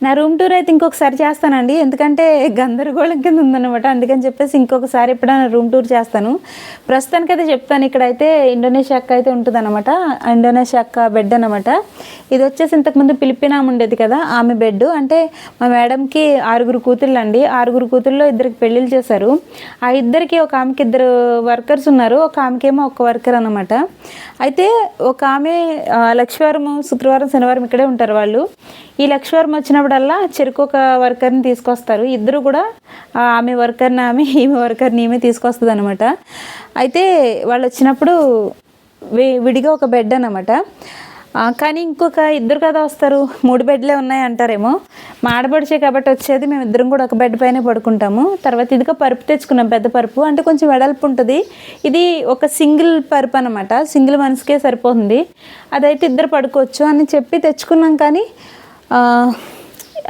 నా room tour అయితే ఇంకొకసారి చేస్తానండి, ఎందుకంటే గందరగోళం కింద ఉందన్నమాట. అందుకని చెప్పేసి ఇంకొకసారి ఎప్పుడైనా రూమ్ టూర్ చేస్తాను. ప్రస్తుతానికి అయితే చెప్తాను. ఇక్కడైతే ఇండోనేషియా అక్క అయితే ఉంటుందన్నమాట. ఇండోనేషియా అక్క బెడ్ అనమాట. ఇది వచ్చేసి ఇంతకుముందు పిలిపినామ ఉండేది కదా, ఆమె బెడ్. అంటే మా మేడంకి 6 కూతుళ్ళు అండి. 6 కూతుళ్ళలో 2కి పెళ్ళిళ్ళు చేశారు. ఆ ఇద్దరికి, ఒక ఆమెకి 2 వర్కర్స్ ఉన్నారు, ఒక ఆమెకేమో ఒక వర్కర్ అనమాట. అయితే ఒక ఆమె లక్ష్మీవారం, శుక్రవారం, శనివారం ఇక్కడే ఉంటారు వాళ్ళు. ఈ లక్ష్మీవారం వచ్చినప్పుడల్లా చెరుకు ఒక వర్కర్ని తీసుకొస్తారు. ఇద్దరు కూడా ఆమె వర్కర్ని ఆమె, ఈమె వర్కర్ని ఈమె తీసుకొస్తుంది అనమాట. అయితే వాళ్ళు వచ్చినప్పుడు విడిగా ఒక బెడ్ అనమాట. కానీ ఇంకొక 2 కదా వస్తారు, 3 బెడ్లే ఉన్నాయి అంటారేమో. మా ఆడపడిచే కాబట్టి వచ్చేది, మేము ఇద్దరం కూడా ఒక బెడ్ పైన పడుకుంటాము. తర్వాత ఇదిగా పరుపు తెచ్చుకున్నాం, పెద్ద పరుపు. అంటే కొంచెం వెడల్పు ఉంటుంది. ఇది ఒక సింగిల్ పరుపు అనమాట, సింగిల్ మనిషికే సరిపోతుంది. అదైతే 2 పడుకోవచ్చు అని చెప్పి తెచ్చుకున్నాం. కానీ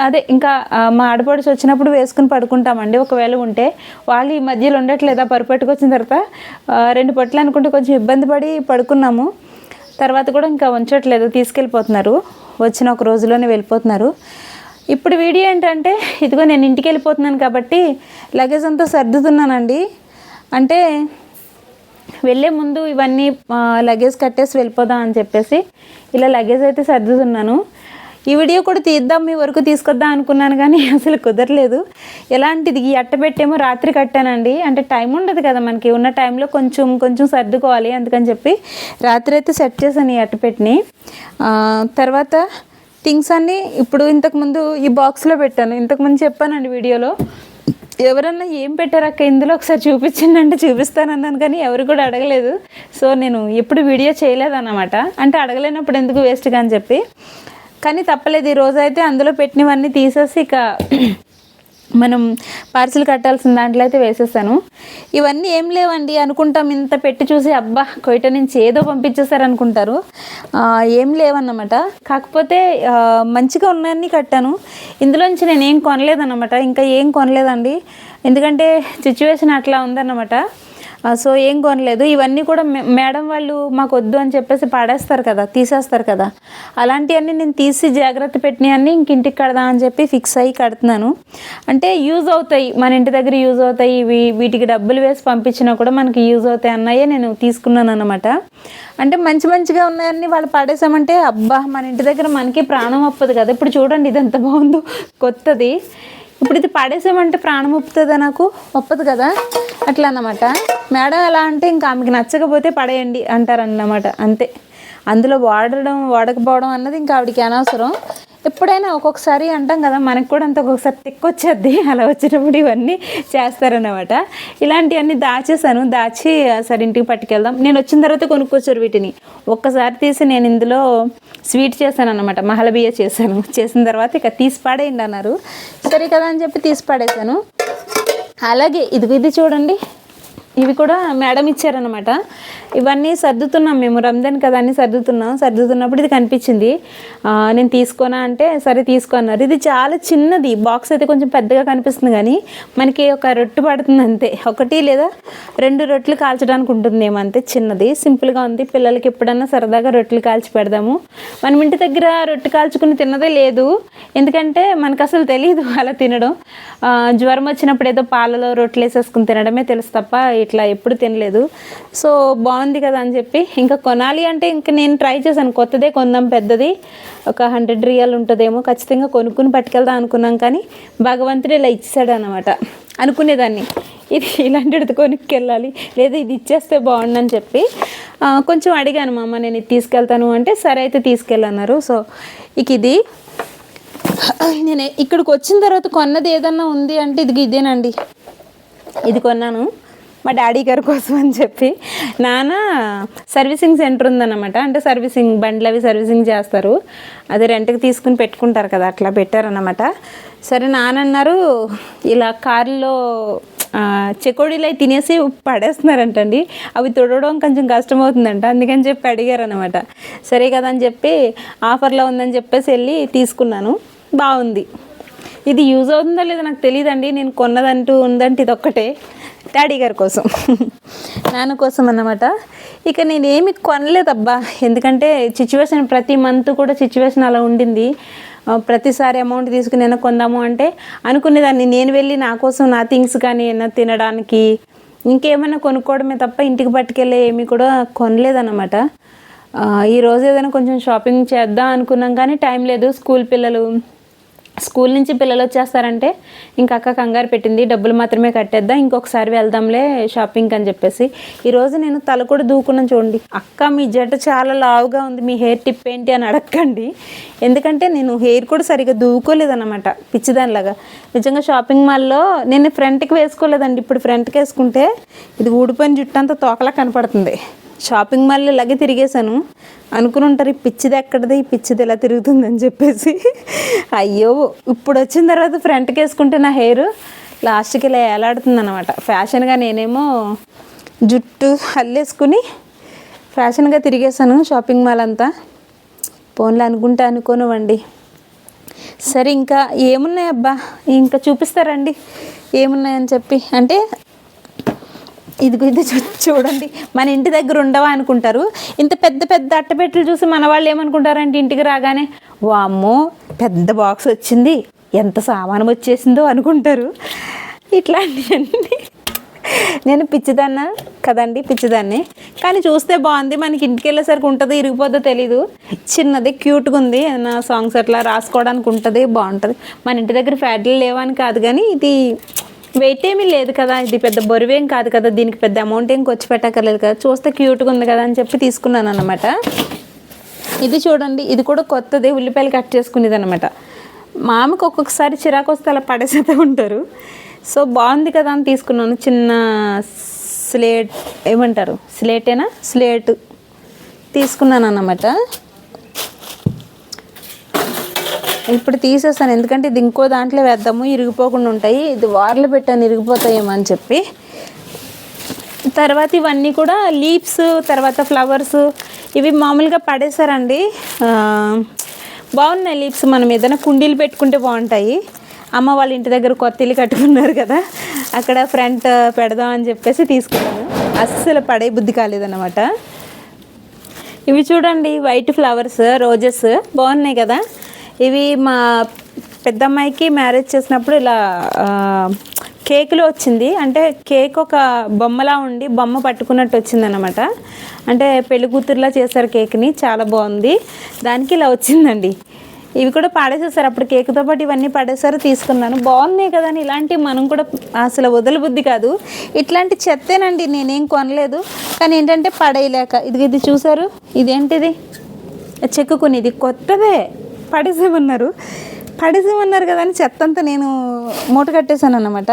అదే ఇంకా మా ఆడపడిచి వచ్చినప్పుడు వేసుకుని పడుకుంటామండి, ఒకవేళ ఉంటే. వాళ్ళు ఈ మధ్యలో ఉండట్లేదు. పరుపు పెట్టుకొచ్చిన తర్వాత 2 పట్లు అనుకుంటే కొంచెం ఇబ్బంది పడి పడుకున్నాము. తర్వాత కూడా ఇంకా ఉంచట్లేదు, తీసుకెళ్ళిపోతున్నారు. వచ్చిన ఒక రోజులోనే వెళ్ళిపోతున్నారు. ఇప్పుడు వీడియో ఏంటంటే, ఇదిగో నేను ఇంటికి వెళ్ళిపోతున్నాను కాబట్టి లగేజ్ అంతా సర్దుతున్నానండి. అంటే వెళ్ళే ముందు ఇవన్నీ లగేజ్ కట్టేసి వెళ్ళిపోదాం అని చెప్పేసి ఇలా లగేజ్ అయితే సర్దుతున్నాను. ఈ వీడియో కూడా తీద్దాం, మీ వరకు తీసుకొద్దాం అనుకున్నాను, కానీ అసలు కుదరలేదు. ఎలాంటిది, ఈ అట్టపెట్టేమో రాత్రి కట్టానండి. అంటే టైం ఉండదు కదా మనకి, ఉన్న టైంలో కొంచెం కొంచెం సర్దుకోవాలి. అందుకని చెప్పి రాత్రి అయితే సెట్ చేశాను ఈ అట్టపెట్టిని. తర్వాత థింగ్స్ అన్నీ ఇప్పుడు ఇంతకుముందు ఈ బాక్స్లో పెట్టాను. ఇంతకుముందు చెప్పానండి వీడియోలో. ఎవరన్నా ఏం పెట్టారక్క ఇందులో ఒకసారి చూపించిందంటే చూపిస్తానన్నాను, కానీ ఎవరు కూడా అడగలేదు. సో నేను ఎప్పుడు వీడియో చేయలేదన్నమాట. అంటే అడగలేనప్పుడు ఎందుకు వేస్ట్గా అని చెప్పి. కానీ తప్పలేదు, ఈరోజు అయితే అందులో పెట్టినవన్నీ తీసేసి ఇక మనం పార్సిల్ కట్టాల్సిన దాంట్లో అయితే వేసేసాను. ఇవన్నీ ఏం లేవండి అనుకుంటాం, ఇంత పెట్టి చూసి అబ్బా కొయిట నుంచి ఏదో పంపించేసారు అనుకుంటారు. ఏం లేవన్నమాట. కాకపోతే మంచిగా ఉన్నాయన్నీ కట్టాను. ఇందులోంచి నేను ఏం కొనలేదన్నమాట, ఇంకా ఏం కొనలేదండి. ఎందుకంటే సిచ్యువేషన్ అట్లా ఉందన్నమాట. సో ఏం కొనలేదు. ఇవన్నీ కూడా మేడం వాళ్ళు మాకు వద్దు అని చెప్పేసి పాడేస్తారు కదా, తీసేస్తారు కదా. అలాంటివన్నీ నేను తీసి జాగ్రత్త పెట్టినవన్నీ ఇంటికి కడదాం అని చెప్పి ఫిక్స్ అయ్యి కడుతున్నాను. అంటే యూజ్ అవుతాయి, మన ఇంటి దగ్గర యూజ్ అవుతాయి. వీటికి డబ్బులు వేసి పంపించినా కూడా మనకి యూజ్ అవుతాయి అన్నాయే నేను తీసుకున్నాను అన్నమాట. అంటే మంచిగా ఉన్నాయన్నీ వాళ్ళు పాడేసామంటే అబ్బా మన ఇంటి దగ్గర మనకి ప్రాణం ఒప్పదు కదా. ఇప్పుడు చూడండి ఇది ఎంత బాగుందో, కొత్తది. ఇప్పుడు ఇది పడేసామంటే ప్రాణం ఒప్పుతుందా, నాకు ఒప్పదు కదా. అట్లా అన్నమాట. మేడం ఎలా అంటే ఇంకా ఆమెకి నచ్చకపోతే పడేయండి అంటారన్నమాట, అంతే. అందులో వాడకపోవడం అన్నది ఇంకా ఆవిడకి అనవసరం. ఎప్పుడైనా ఒక్కొక్కసారి అంటాం కదా, మనకు కూడా అంత ఒక్కొక్కసారి తిక్కొచ్చేద్ది. అలా వచ్చినప్పుడు ఇవన్నీ చేస్తారన్నమాట. ఇలాంటివన్నీ దాచేసాను. దాచి సరే ఇంటికి పట్టుకెళ్దాం. నేను వచ్చిన తర్వాత కొనుక్కొచ్చారు వీటిని. ఒక్కసారి తీసి నేను ఇందులో స్వీట్ చేశాను అన్నమాట, మహలబియ్య చేశాను. చేసిన తర్వాత ఇక తీసి పడేయండి అన్నారు. సరే కదా అని చెప్పి తీసి పడేసాను. అలాగే ఇది చూడండి, ఇవి కూడా మేడం ఇచ్చారనమాట. ఇవన్నీ సర్దుతున్నాం మేము, రంజాన్ కదా అని సర్దుతున్నప్పుడు ఇది కనిపించింది. నేను తీసుకోనా అంటే సరే తీసుకున్నారు. ఇది చాలా చిన్నది బాక్స్, అయితే కొంచెం పెద్దగా కనిపిస్తుంది కానీ మనకి ఒక రొట్టె పడుతుంది అంతే. 1 లేదా 2 రొట్టెలు కాల్చడానికి ఉంటుంది ఏమో, అంతే. చిన్నది సింపుల్గా ఉంది. పిల్లలకి ఎప్పుడన్నా సరదాగా రొట్టెలు కాల్చి పెడదాము. మనం ఇంటి దగ్గర రొట్టె కాల్చుకుని తిన్నదే లేదు, ఎందుకంటే మనకు అసలు తెలియదు అలా తినడం. జ్వరం వచ్చినప్పుడు ఏదో పాలలో రొట్టెలు వేసేసుకుని తినడమే తెలుసు తప్ప ఇట్లా ఎప్పుడు తినలేదు. సో బాగుంది కదా అని చెప్పి ఇంకా కొనాలి అంటే ఇంకా నేను ట్రై చేశాను. కొత్తదే కొందాం, పెద్దది ఒక 100 రియాల్ ఉంటుందేమో, ఖచ్చితంగా కొనుక్కుని పట్టుకెళ్దాం అనుకున్నాం. కానీ భగవంతుడు ఇలా ఇచ్చాడు అన్నమాట. అనుకునేదాన్ని ఇది ఇలాంటిది కొనుక్కెళ్ళాలి, లేదా ఇది ఇచ్చేస్తే బాగుండని చెప్పి కొంచెం అడిగాను మా అమ్మ, నేను ఇది తీసుకెళ్తాను అంటే సరే అయితే తీసుకెళ్ళన్నారు. సో ఇక ఇది నేను ఇక్కడికి వచ్చిన తర్వాత కొన్నది ఏదన్నా ఉంది అంటే ఇదేనండి. ఇది కొన్నాను మా డాడీ గారి కోసం అని చెప్పి. నాన్న సర్వీసింగ్ సెంటర్ ఉందన్నమాట. అంటే సర్వీసింగ్ బండ్లు అవి సర్వీసింగ్ చేస్తారు, అదే రెంట్కి తీసుకుని పెట్టుకుంటారు కదా, అట్లా పెట్టారన్నమాట. సరే నాన్న అన్నారు ఇలా కారులో చెకోడీలు అవి తినేసి పడేస్తున్నారంటండి, అవి తుడవడం కొంచెం కష్టమవుతుందంట. అందుకని చెప్పి అడిగారు అనమాట. సరే కదా అని చెప్పి ఆఫర్లో ఉందని చెప్పేసి వెళ్ళి తీసుకున్నాను. బాగుంది. ఇది యూజ్ అవుతుందో లేదో నాకు తెలియదండి. నేను కొన్నదంటూ ఉందంటే ఇది ఒక్కటే, డాడీ గారి కోసం, నాన్న కోసం అన్నమాట. ఇక నేనేమి కొనలేదబ్బా, ఎందుకంటే సిచ్యువేషన్ ప్రతి మంత్ కూడా సిచ్యువేషన్ అలా ఉండింది. ప్రతిసారి అమౌంట్ తీసుకుని ఏమైనా కొందాము అంటే అనుకునేదాన్ని, నేను వెళ్ళి నా కోసం నా థింగ్స్ కానీ ఏమైనా తినడానికి ఇంకేమైనా కొనుక్కోవడమే తప్ప ఇంటికి పట్టుకెళ్ళే ఏమీ కూడా కొనలేదన్నమాట. ఈరోజు ఏదైనా కొంచెం షాపింగ్ చేద్దాం అనుకున్నాం కానీ టైం లేదు. స్కూల్ నుంచి పిల్లలు వచ్చేస్తారంటే ఇంకా అక్క కంగారు పెట్టింది, డబ్బులు మాత్రమే కట్టేద్దాం, ఇంకొకసారి వెళ్దాంలే షాపింగ్ అని చెప్పేసి. ఈరోజు నేను తల కూడా దూకున్నాను చూడండి. అక్క మీ జట చాలా లావుగా ఉంది, మీ హెయిర్ టిప్ ఏంటి అని అడగండి. ఎందుకంటే నేను హెయిర్ కూడా సరిగ్గా దూకోలేదన్నమాట పిచ్చిదానిలాగా. నిజంగా షాపింగ్ మాల్లో నేను ఫ్రంట్కి వేసుకోలేదండి. ఇప్పుడు ఫ్రంట్కి వేసుకుంటే ఇది ఊడిపోయిన జుట్టు అంతా తోకలా కనపడుతుంది. షాపింగ్ మాల్లో ఇలాగే తిరిగేశాను. అనుకుని ఉంటారు ఈ పిచ్చిది ఎక్కడిది, ఈ పిచ్చిది ఎలా తిరుగుతుందని చెప్పేసి. అయ్యో, ఇప్పుడు వచ్చిన తర్వాత ఫ్రంట్కి వేసుకుంటే నా హెయిర్ లాస్ట్కి ఇలా ఏలాడుతుంది అనమాట. ఫ్యాషన్గా నేనేమో జుట్టు అల్లేసుకుని ఫ్యాషన్గా తిరిగేశాను షాపింగ్ మాల్ అంతా. ఫోన్లో అనుకోనివ్వండి. సరే, ఇంకా ఏమున్నాయి అబ్బా, ఇంకా చూపిస్తారండి ఏమున్నాయని చెప్పి. అంటే ఇది చూడండి, మన ఇంటి దగ్గర ఉండవా అనుకుంటారు. ఇంత పెద్ద పెద్ద అట్టపెట్టెలు చూసి మన వాళ్ళు ఏమనుకుంటారంటే ఇంటికి రాగానే, వామ్మో పెద్ద బాక్స్ వచ్చింది, ఎంత సామానం వచ్చేసిందో అనుకుంటారు. ఇట్లాంటివన్నీ నేను పిచ్చిదాన్న కదండి, పిచ్చిదాన్ని. కానీ చూస్తే బాగుంది, మనకి ఇంటికి వెళ్ళేసరికి ఉంటుందో ఇరిగిపోద్దో తెలీదు. చిన్నది క్యూట్గా ఉంది, ఏదైనా సాంగ్స్ అట్లా రాసుకోవడానికి ఉంటుంది, బాగుంటుంది. మన ఇంటి దగ్గర ఫ్యాడ్లు లేవని కాదు కానీ ఇది వెయిట్ ఏమీ లేదు కదా, ఇది పెద్ద బరువేం కాదు కదా, దీనికి పెద్ద అమౌంట్ ఏం ఖర్చు పెట్టక్కర్లేదు కదా, చూస్తే క్యూట్గా ఉంది కదా అని చెప్పి తీసుకున్నాను అనమాట. ఇది చూడండి, ఇది కూడా కొత్తది, ఉల్లిపాయలు కట్ చేసుకునేది అనమాట. మామకి ఒక్కొక్కసారి చిరాకు వస్తే అలా పడేసేస్తూ ఉంటారు. సో బాగుంది కదా అని తీసుకున్నాను. చిన్న స్లేట్ ఏమంటారు, స్లేట్ తీసుకున్నాను అన్నమాట. ఇప్పుడు తీసేస్తాను, ఎందుకంటే ఇది ఇంకో దాంట్లో వేద్దాము, ఇరిగిపోకుండా ఉంటాయి. ఇది వార్లు పెట్టాను, ఇరిగిపోతాయేమో అని చెప్పి. తర్వాత ఇవన్నీ కూడా లీవ్స్, తర్వాత ఫ్లవర్స్, ఇవి మామూలుగా పడేసారండి. బాగున్నాయి లీవ్స్, మనం ఏదైనా కుండీలు పెట్టుకుంటే బాగుంటాయి. అమ్మ వాళ్ళ ఇంటి దగ్గర కొత్త ఇల్లు కట్టుకున్నారు కదా, అక్కడ ఫ్రంట్ పెడదాం అని చెప్పేసి తీసుకున్నాను. అస్సలు పడే బుద్ధి కాలేదన్నమాట. ఇవి చూడండి, వైట్ ఫ్లవర్స్, రోజెస్ బాగున్నాయి కదా. ఇవి మా పెద్దమ్మాయికి మ్యారేజ్ చేసినప్పుడు ఇలా కేకులో వచ్చింది. అంటే కేక్ ఒక బొమ్మలా ఉండి బొమ్మ పట్టుకున్నట్టు వచ్చిందనమాట. అంటే పెళ్లి కూతురులా చేశారు కేక్ని, చాలా బాగుంది. దానికి ఇలా వచ్చిందండి. ఇవి కూడా పాడేసేసారు, అప్పుడు కేక్తో పాటు ఇవన్నీ పడేసారు, తీసుకున్నాను. బాగున్నాయి కదా అని ఇలాంటివి మనం కూడా అసలు వదలబుద్ధి కాదు. ఇట్లాంటి చెత్తేనండి, నేనేం కొనలేదు. కానీ ఏంటంటే పడేయలేక, ఇది చూసారు, ఇదేంటిది చెక్కుకునేది కొత్తదే, పడేసేమన్నారు కదా అని చెత్త అంతా నేను మూట కట్టేశాను అన్నమాట.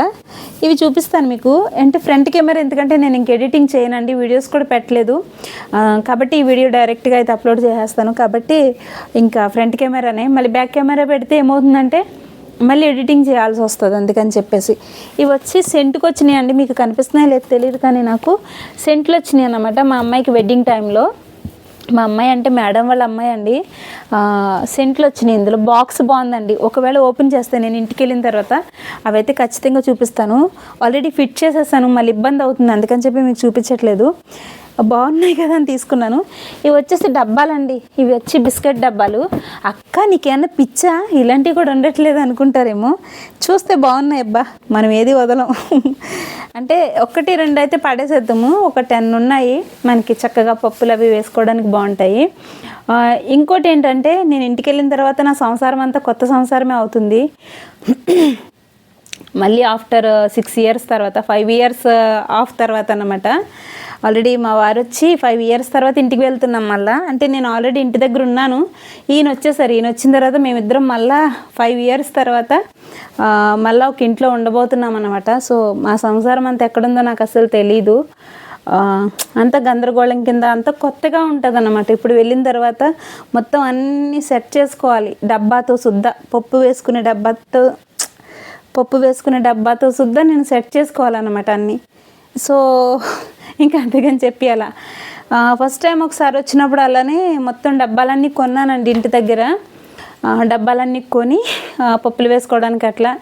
ఇవి చూపిస్తాను మీకు. అంటే ఫ్రంట్ కెమెరా, ఎందుకంటే నేను ఇంక ఎడిటింగ్ చేయనండి, వీడియోస్ కూడా పెట్టలేదు కాబట్టి ఈ వీడియో డైరెక్ట్గా అయితే అప్లోడ్ చేసేస్తాను. కాబట్టి ఇంకా ఫ్రంట్ కెమెరానే. మళ్ళీ బ్యాక్ కెమెరా పెడితే ఏమవుతుందంటే మళ్ళీ ఎడిటింగ్ చేయాల్సి వస్తుంది, అందుకని చెప్పేసి. ఇవి వచ్చి సెంటుకు వచ్చినాయి అండి, మీకు కనిపిస్తున్నాయో లేదు తెలియదు కానీ నాకు సెంట్లు వచ్చినాయి అన్నమాట. మా అమ్మాయికి వెడ్డింగ్ టైంలో, మా అమ్మాయి అంటే మేడం వాళ్ళ అమ్మాయి అండి, సెంట్లు వచ్చినాయి. ఇందులో బాక్స్ బాగుందండి. ఒకవేళ ఓపెన్ చేస్తే నేను ఇంటికి వెళ్ళిన తర్వాత అవైతే ఖచ్చితంగా చూపిస్తాను. ఆల్రెడీ ఫిట్ చేసేసాను, మళ్ళీ ఇబ్బంది అవుతుంది, అందుకని చెప్పి మీకు చూపించట్లేదు. బాగున్నాయి కదా అని తీసుకున్నాను. ఇవి వచ్చేసి డబ్బాలండి, ఇవి వచ్చి బిస్కెట్ డబ్బాలు. అక్క నీకేమన్నా పిచ్చా, ఇలాంటివి కూడా ఉండట్లేదు అనుకుంటారేమో. చూస్తే బాగున్నాయి అబ్బా, మనం ఏది వదలం. అంటే 1-2 అయితే పడేసేద్దాము, ఒక 10 ఉన్నాయి మనకి, చక్కగా పప్పులు అవి వేసుకోవడానికి బాగుంటాయి. ఇంకోటి ఏంటంటే, నేను ఇంటికి వెళ్ళిన తర్వాత నా సంసారం అంతా కొత్త సంసారమే అవుతుంది. మళ్ళీ ఆఫ్టర్ 6 ఇయర్స్ తర్వాత, 5 ఇయర్స్ ఆఫ్ తర్వాత అన్నమాట. ఆల్రెడీ మా వారు వచ్చి 5 ఇయర్స్ తర్వాత ఇంటికి వెళ్తున్నాం మళ్ళీ. అంటే నేను ఆల్రెడీ ఇంటి దగ్గర ఉన్నాను, ఈయన వచ్చేసారు. ఈయన వచ్చిన తర్వాత మేమిద్దరం మళ్ళీ 5 ఇయర్స్ తర్వాత మళ్ళీ ఒక ఇంట్లో ఉండబోతున్నాం అన్నమాట. సో మా సంసారం అంతా ఎక్కడుందో నాకు అసలు తెలీదు. అంత గందరగోళం కింద, అంత కొత్తగా ఉంటుంది అన్నమాట. ఇప్పుడు వెళ్ళిన తర్వాత మొత్తం అన్నీ సెట్ చేసుకోవాలి. డబ్బాతో సుద్దా, పప్పు వేసుకునే డబ్బాతో సుద్దా నేను సెట్ చేసుకోవాలన్నమాట అన్నీ. సో ఇంకా అంతేగాని చెప్పి అలా ఫస్ట్ టైం ఒకసారి వచ్చినప్పుడు అలానే మొత్తం డబ్బాలన్నీ కొన్నానండి ఇంటి దగ్గర. డబ్బాలన్నీ కొని పప్పులు వేసుకోవడానికి అట్లా.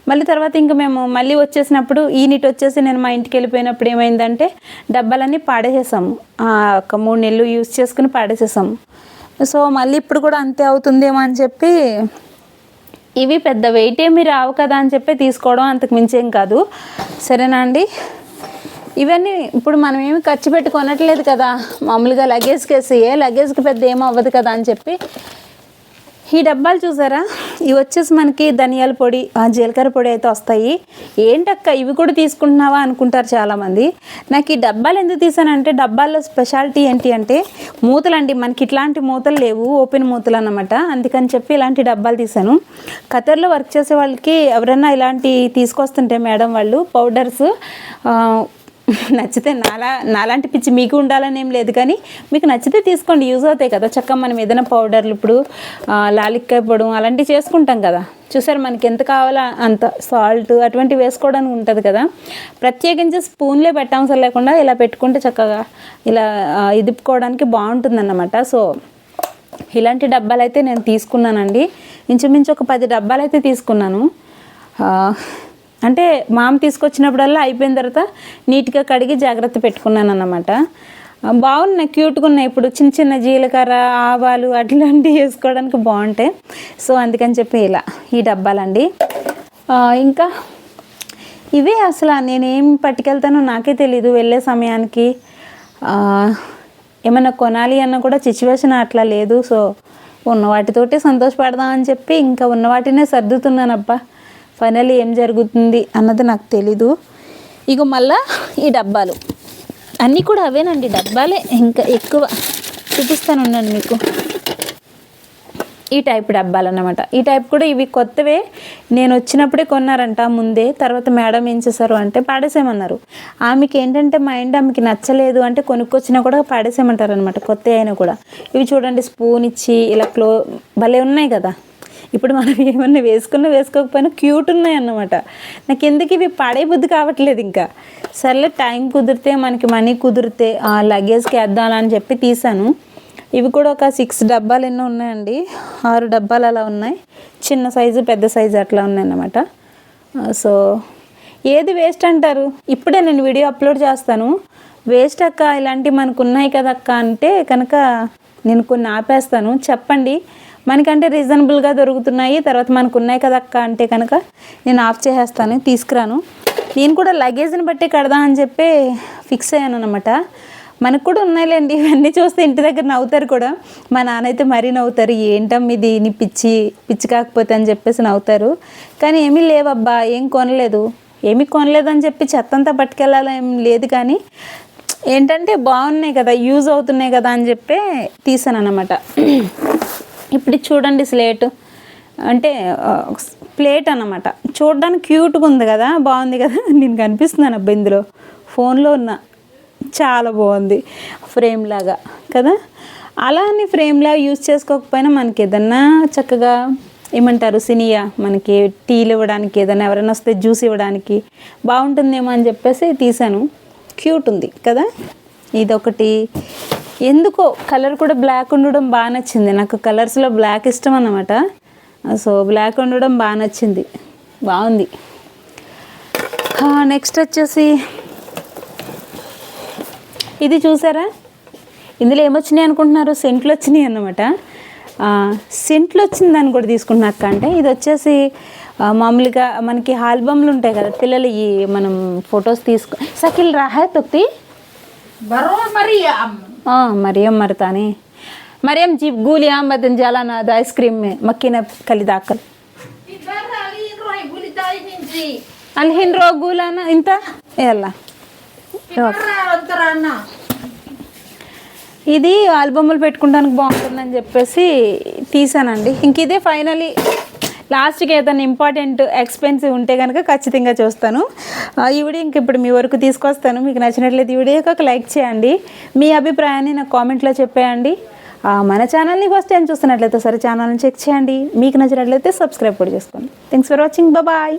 మళ్ళీ తర్వాత ఇంకా మేము మళ్ళీ వచ్చేసినప్పుడు, యూనిట్ వచ్చేసి నేను మా ఇంటికి వెళ్ళిపోయినప్పుడు ఏమైందంటే డబ్బాలన్నీ పాడేసేసాము. ఒక 3 నెలలు యూజ్ చేసుకుని పాడేసేసాము. సో మళ్ళీ ఇప్పుడు కూడా అంతే అవుతుందేమో అని చెప్పి ఇవి పెద్ద వెయిట్ ఏమి రావు కదా అని చెప్పి తీసుకోవడం, అంతకు మించేం కాదు. సరేనా అండి. ఇవన్నీ ఇప్పుడు మనం ఏమి ఖర్చు పెట్టి కొనట్లేదు కదా, మామూలుగా లగేజ్కి వేసి లగేజ్కి పెద్ద ఏం అవ్వదు కదా అని చెప్పి. ఈ డబ్బాలు చూసారా, ఇవి వచ్చేసి మనకి ధనియాల పొడి, జీలకర్ర పొడి అయితే వస్తాయి. ఏంటక్క ఇవి కూడా తీసుకుంటున్నావా అనుకుంటారు చాలామంది. నాకు ఈ డబ్బాలు ఎందుకు తీసానంటే, డబ్బాల్లో స్పెషాలిటీ ఏంటి అంటే మూతలండి. మనకి ఇట్లాంటి మూతలు లేవు, ఓపెన్ మూతలు అన్నమాట. అందుకని చెప్పి ఇలాంటి డబ్బాలు తీసాను. ఖతర్లో వర్క్ చేసే వాళ్ళకి ఎవరైనా ఇలాంటి తీసుకొస్తుంటే మేడం వాళ్ళు పౌడర్స్ నచ్చితే నాలాంటి పిచ్చి మీకు ఉండాలని ఏం లేదు, కానీ మీకు నచ్చితే తీసుకోండి, యూజ్ అవుతాయి కదా. చక్కగా మనం ఏదైనా పౌడర్లు ఇప్పుడు లాలిక్కాయ పొడి అలాంటివి చేసుకుంటాం కదా, చూసారు మనకి ఎంత కావాలో అంత సాల్ట్ అటువంటివి వేసుకోవడానికి ఉంటుంది కదా. ప్రత్యేకించి స్పూన్లే పెట్టవసరం లేకుండా ఇలా పెట్టుకుంటే చక్కగా ఇలా ఇదుపుకోవడానికి బాగుంటుందన్నమాట. సో ఇలాంటి డబ్బాలు అయితే నేను తీసుకున్నానండి. ఇంచుమించు ఒక 10 డబ్బాలు అయితే తీసుకున్నాను. అంటే మామ తీసుకొచ్చినప్పుడల్లా అయిపోయిన తర్వాత నీట్గా కడిగి జాగ్రత్త పెట్టుకున్నాను అన్నమాట. బాగున్నాయి, క్యూట్గా ఉన్నాయి. ఇప్పుడు చిన్న చిన్న జీలకర్ర, ఆవాలు అట్లాంటివి వేసుకోవడానికి బాగుంటాయి. సో అందుకని చెప్పి ఇలా ఈ డబ్బాలండి. ఇంకా ఇవే అసలు నేనేం పట్టుకెళ్తానో నాకే తెలీదు. వెళ్ళే సమయానికి ఏమన్నా కొనాలి అన్న కూడా సిచ్యువేషన్ అట్లా లేదు. సో ఉన్న వాటితోటి సంతోషపడదామని చెప్పి ఇంకా ఉన్న వాటినే సర్దుతున్నానబ్బా. ఫైనల్లీ ఏం జరుగుతుంది అన్నది నాకు తెలీదు. ఇగో మళ్ళా ఈ డబ్బాలు అన్నీ కూడా అవేనండి, డబ్బాలే. ఇంకా ఎక్కువ చూపిస్తాను ఉండండి మీకు. ఈ టైప్ డబ్బాలు అన్నమాట. ఈ టైప్ కూడా ఇవి కొత్తవే, నేను వచ్చినప్పుడే కొన్నారంట ముందే. తర్వాత మేడం ఏం చేశారు అంటే పాడేసేయమన్నారు. ఆమెకి ఏంటంటే మైండ్ ఆమెకి నచ్చలేదు అంటే కొనుక్కొచ్చినా కూడా పాడేసేయమంటారు అనమాట, కొత్త అయినా కూడా. ఇవి చూడండి స్పూన్ ఇచ్చి ఇలా భలే ఉన్నాయి కదా. ఇప్పుడు మనం ఏమన్నా వేసుకోకపోయినా క్యూట్ ఉన్నాయి అన్నమాట. నాకు ఎందుకు ఇవి పాడే బుద్ధి కావట్లేదు. ఇంకా సర్లే టైం కుదిరితే మనకి మనీ కుదిరితే లగేజ్కి వేద్దామని చెప్పి తీసాను. ఇవి కూడా ఒక 6 డబ్బాలు ఎన్నో ఉన్నాయండి, 6 డబ్బాలు అలా ఉన్నాయి. చిన్న సైజు పెద్ద సైజు అట్లా ఉన్నాయన్నమాట. సో ఏది వేస్ట్ అంటారు, ఇప్పుడే నేను వీడియో అప్లోడ్ చేస్తాను. వేస్ట్ అక్క ఇలాంటివి మనకు ఉన్నాయి కదక్క అంటే కనుక నేను కొన్ని ఆపేస్తాను. చెప్పండి, మనకంటే రీజనబుల్గా దొరుకుతున్నాయి, తర్వాత మనకు ఉన్నాయి కదక్క అంటే కనుక నేను ఆఫ్ చేసేస్తాను, తీసుకురాను. నేను కూడా లగేజ్ని బట్టి కడదాం అని చెప్పి ఫిక్స్ అయ్యాను అనమాట. మనకు కూడా ఉన్నాయిలేండి, ఇవన్నీ చూస్తే ఇంటి దగ్గర నవ్వుతారు కూడా. మా నాన్న అయితే మరీ నవ్వుతారు, ఏంటమ్మ ఇది నీ పిచ్చి కాకపోతే అని చెప్పేసి నవ్వుతారు. కానీ ఏమీ లేవబ్బా, ఏం కొనలేదని చెప్పి చెత్తంతా పట్టుకెళ్ళాలి ఏం లేదు. కానీ ఏంటంటే బాగున్నాయి కదా, యూజ్ అవుతున్నాయి కదా అని చెప్పి తీసాను అన్నమాట. ఇప్పుడు చూడండి స్లేట్ అంటే ప్లేట్ అన్నమాట. చూడడానికి క్యూట్గా ఉంది కదా, బాగుంది కదా. నేను కనిపిస్తున్నాను అబ్బా ఇందులో, ఫోన్లో ఉన్న చాలా బాగుంది ఫ్రేమ్ లాగా కదా. అలా అని ఫ్రేమ్లా యూజ్ చేసుకోకపోయినా మనకి ఏదన్నా చక్కగా ఏమంటారు సినియా, మనకి టీలు ఇవ్వడానికి, ఏదైనా ఎవరైనా వస్తే జ్యూస్ ఇవ్వడానికి బాగుంటుందేమో అని చెప్పేసి తీసాను. క్యూట్ ఉంది కదా. ఇదొకటి. ఎందుకో కలర్ కూడా బ్లాక్ ఉండడం బాగా నచ్చింది నాకు. కలర్స్లో బ్లాక్ ఇష్టం అన్నమాట. సో బ్లాక్ ఉండడం బాగా నచ్చింది, బాగుంది. నెక్స్ట్ వచ్చేసి ఇది చూసారా, ఇందులో ఏమొచ్చినాయి అనుకుంటున్నారు, సెంట్లు వచ్చినాయి అన్నమాట. సెంట్లు వచ్చిందని కూడా తీసుకుంటున్నా అక్క. అంటే ఇది వచ్చేసి మామూలుగా మనకి ఆల్బమ్లు ఉంటాయి కదా పిల్లలు, ఈ మనం ఫొటోస్ సకిల్ రాహే తొక్తి मरियम मरतानी मरियम जी गुलिया मदन जाला ना द आइसक्रीम में मक्की ने कली दाखल अलहिन रो गुला ना इंत यल्ला ఇది ఆల్బమ్లు పెట్టుకోవడానికి బాగుంటుందని చెప్పేసి తీసానండి. ఇంక ఇదే ఫైనలీ లాస్ట్కి ఏదైనా ఇంపార్టెంట్ ఎక్స్పెన్సివ్ ఉంటే కనుక ఖచ్చితంగా చూస్తాను. ఈ వీడియో ఇంక ఇప్పుడు మీ వరకు తీసుకొస్తాను. మీకు నచ్చినట్లయితే ఈ వీడియోకి ఒక లైక్ చేయండి, మీ అభిప్రాయాన్ని నాకు కామెంట్లో చెప్పేయండి. మన ఛానల్ని ఫస్ట్ టైం చూస్తున్నట్లయితే సరే ఛానల్ని చెక్ చేయండి. మీకు నచ్చినట్లయితే సబ్స్క్రైబ్ కూడా చేసుకోండి. Thanks for watching, bye.